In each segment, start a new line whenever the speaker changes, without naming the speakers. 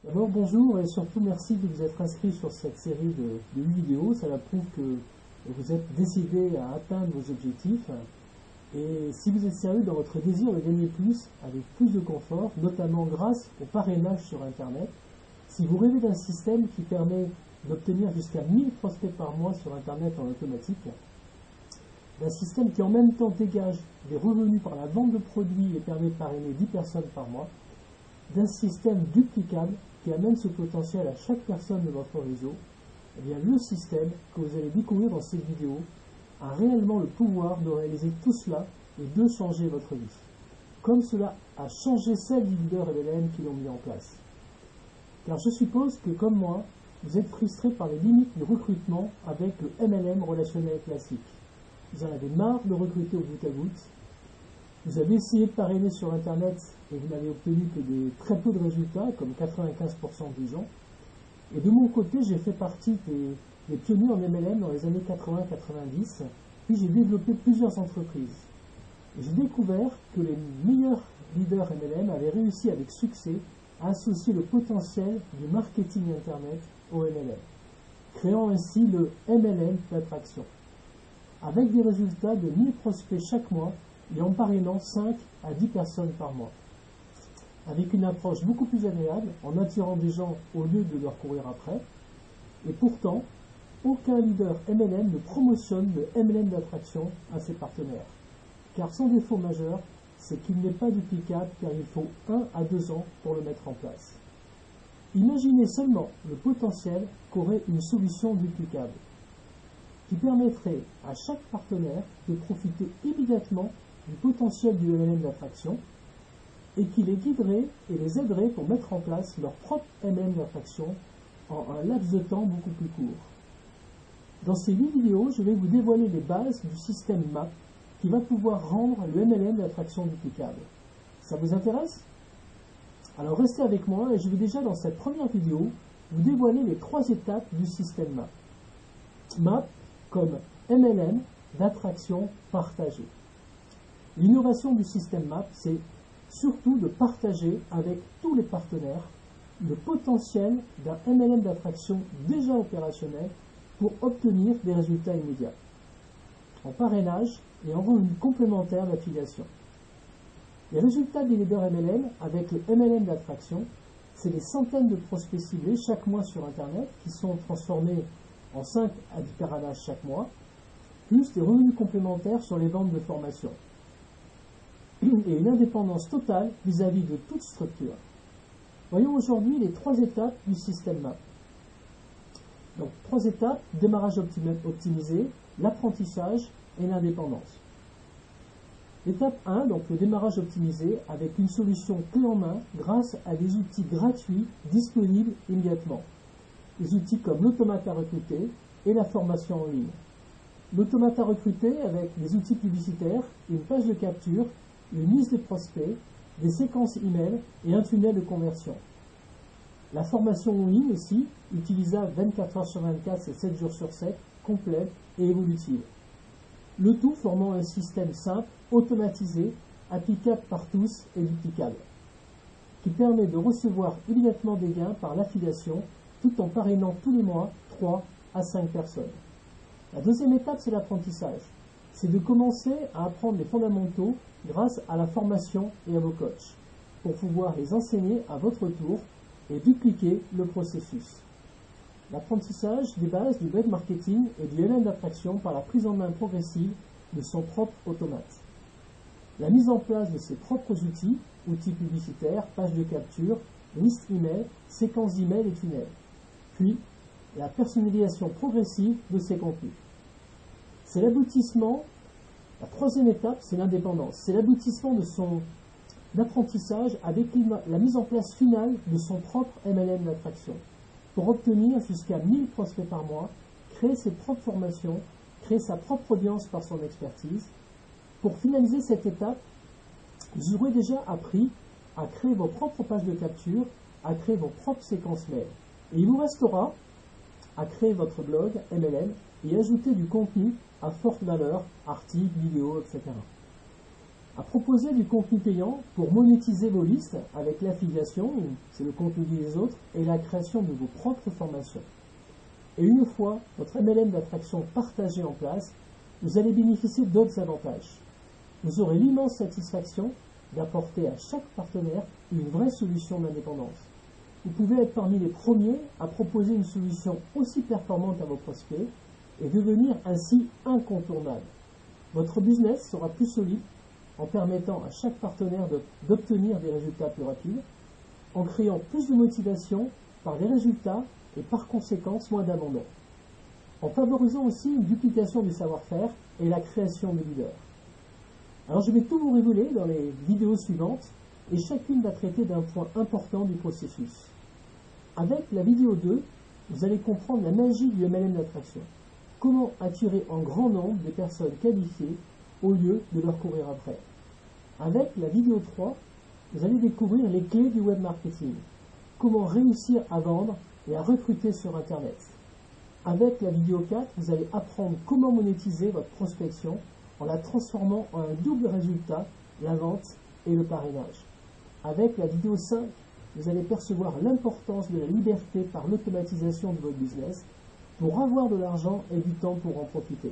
D'abord, bonjour et surtout merci de vous être inscrit sur cette série de 8 vidéos. Cela prouve que vous êtes décidé à atteindre vos objectifs. Et si vous êtes sérieux dans votre désir de gagner plus, avec plus de confort, notamment grâce au parrainage sur Internet, si vous rêvez d'un système qui permet d'obtenir jusqu'à 1000 prospects par mois sur Internet en automatique, d'un système qui en même temps dégage des revenus par la vente de produits et permet de parrainer 10 personnes par mois, d'un système duplicable qui amène ce potentiel à chaque personne de votre réseau, eh bien le système que vous allez découvrir dans cette vidéo a réellement le pouvoir de réaliser tout cela et de changer votre vie, comme cela a changé celle des leaders MLM qui l'ont mis en place. Car je suppose que, comme moi, vous êtes frustré par les limites du recrutement avec le MLM relationnel classique. Vous en avez marre de recruter au goutte à goutte. Vous avez essayé de parrainer sur Internet et vous n'avez obtenu que très peu de résultats, comme 95% des gens. Et de mon côté, j'ai fait partie des pionniers en MLM dans les années 80-90, puis j'ai développé plusieurs entreprises. Et j'ai découvert que les meilleurs leaders MLM avaient réussi avec succès à associer le potentiel du marketing Internet au MLM, créant ainsi le MLM d'attraction, avec des résultats de 1000 prospects chaque mois et en parrainant 5 à 10 personnes par mois, avec une approche beaucoup plus agréable, en attirant des gens au lieu de leur courir après. Et pourtant, aucun leader MLM ne promotionne le MLM d'attraction à ses partenaires, car son défaut majeur, c'est qu'il n'est pas duplicable, car il faut 1 à 2 ans pour le mettre en place. Imaginez seulement le potentiel qu'aurait une solution duplicable, qui permettrait à chaque partenaire de profiter immédiatement du potentiel du MLM d'attraction et qui les guiderait et les aiderait pour mettre en place leur propre MLM d'attraction en un laps de temps beaucoup plus court. Dans ces 8 vidéos, je vais vous dévoiler les bases du système MAP qui va pouvoir rendre le MLM d'attraction duplicable. Ça vous intéresse? Alors restez avec moi et je vais déjà dans cette première vidéo vous dévoiler les 3 étapes du système MAP. MAP comme MLM d'attraction partagée. L'innovation du système MAP, c'est surtout de partager avec tous les partenaires le potentiel d'un MLM d'attraction déjà opérationnel pour obtenir des résultats immédiats, en parrainage et en revenus complémentaires d'affiliation. Les résultats des leaders MLM avec le MLM d'attraction, c'est des centaines de prospects ciblés chaque mois sur Internet qui sont transformés en 5 à 10 parrainages chaque mois, plus des revenus complémentaires sur les ventes de formation et une indépendance totale vis-à-vis de toute structure. Voyons aujourd'hui les 3 étapes du système MAP. Donc 3 étapes: démarrage optimisé, l'apprentissage et l'indépendance. Étape 1, donc le démarrage optimisé avec une solution clé en main grâce à des outils gratuits disponibles immédiatement. Des outils comme l'automate à recruter et la formation en ligne. L'automate à recruter avec des outils publicitaires, une page de capture, une liste des prospects, des séquences email et un tunnel de conversion. La formation en ligne aussi, utilisable 24 heures sur 24 et 7 jours sur 7, complète et évolutive. Le tout formant un système simple, automatisé, applicable par tous et duplicable, qui permet de recevoir immédiatement des gains par l'affiliation, tout en parrainant tous les mois 3 à 5 personnes. La deuxième étape, c'est l'apprentissage. C'est de commencer à apprendre les fondamentaux grâce à la formation et à vos coachs, pour pouvoir les enseigner à votre tour et dupliquer le processus. L'apprentissage des bases du web marketing et du MLM d'attraction par la prise en main progressive de son propre automate. La mise en place de ses propres outils, outils publicitaires, pages de capture, liste email, séquences d'email et tunnels. Puis, la personnalisation progressive de ses contenus. C'est l'aboutissement, la troisième étape, c'est l'indépendance. C'est l'aboutissement de son apprentissage avec la mise en place finale de son propre MLM d'attraction, pour obtenir jusqu'à 1000 prospects par mois, créer ses propres formations, créer sa propre audience par son expertise. Pour finaliser cette étape, vous aurez déjà appris à créer vos propres pages de capture, à créer vos propres séquences mail. Et il vous restera à créer votre blog MLM et ajouter du contenu à forte valeur, articles, vidéos, etc. à proposer du contenu payant pour monétiser vos listes avec l'affiliation, c'est le contenu des autres, et la création de vos propres formations. Et une fois votre MLM d'attraction partagé en place, vous allez bénéficier d'autres avantages. Vous aurez l'immense satisfaction d'apporter à chaque partenaire une vraie solution d'indépendance. Vous pouvez être parmi les premiers à proposer une solution aussi performante à vos prospects et devenir ainsi incontournable. Votre business sera plus solide en permettant à chaque partenaire d'obtenir des résultats plus rapides, en créant plus de motivation par des résultats et par conséquent moins d'abandon, en favorisant aussi une duplication du savoir-faire et la création de leaders. Alors je vais tout vous révéler dans les vidéos suivantes et chacune va traiter d'un point important du processus. Avec la vidéo 2, vous allez comprendre la magie du MLM d'attraction. Comment attirer en grand nombre des personnes qualifiées au lieu de leur courir après. Avec la vidéo 3, vous allez découvrir les clés du web marketing. Comment réussir à vendre et à recruter sur Internet. Avec la vidéo 4, vous allez apprendre comment monétiser votre prospection en la transformant en un double résultat, la vente et le parrainage. Avec la vidéo 5, vous allez percevoir l'importance de la liberté par l'automatisation de votre business pour avoir de l'argent et du temps pour en profiter.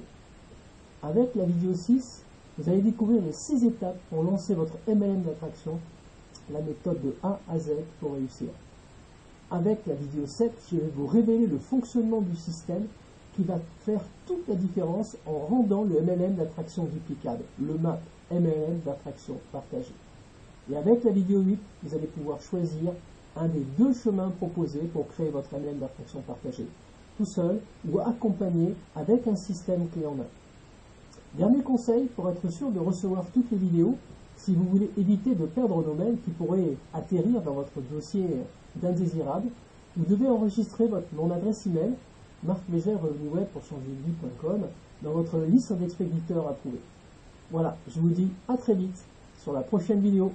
Avec la vidéo 6, vous allez découvrir les 6 étapes pour lancer votre MLM d'attraction, la méthode de A à Z pour réussir. Avec la vidéo 7, je vais vous révéler le fonctionnement du système qui va faire toute la différence en rendant le MLM d'attraction duplicable, le MAP, MLM d'attraction partagé. Et avec la vidéo 8, vous allez pouvoir choisir un des 2 chemins proposés pour créer votre MLM d'attraction partagé, tout seul ou accompagné avec un système clé en main. Dernier conseil pour être sûr de recevoir toutes les vidéos, si vous voulez éviter de perdre nos mails qui pourraient atterrir dans votre dossier d'indésirables, vous devez enregistrer mon adresse email, marcmégère-revenu-web pour changer de vie.com, dans votre liste d'expéditeurs approuvés. Voilà, je vous dis à très vite sur la prochaine vidéo.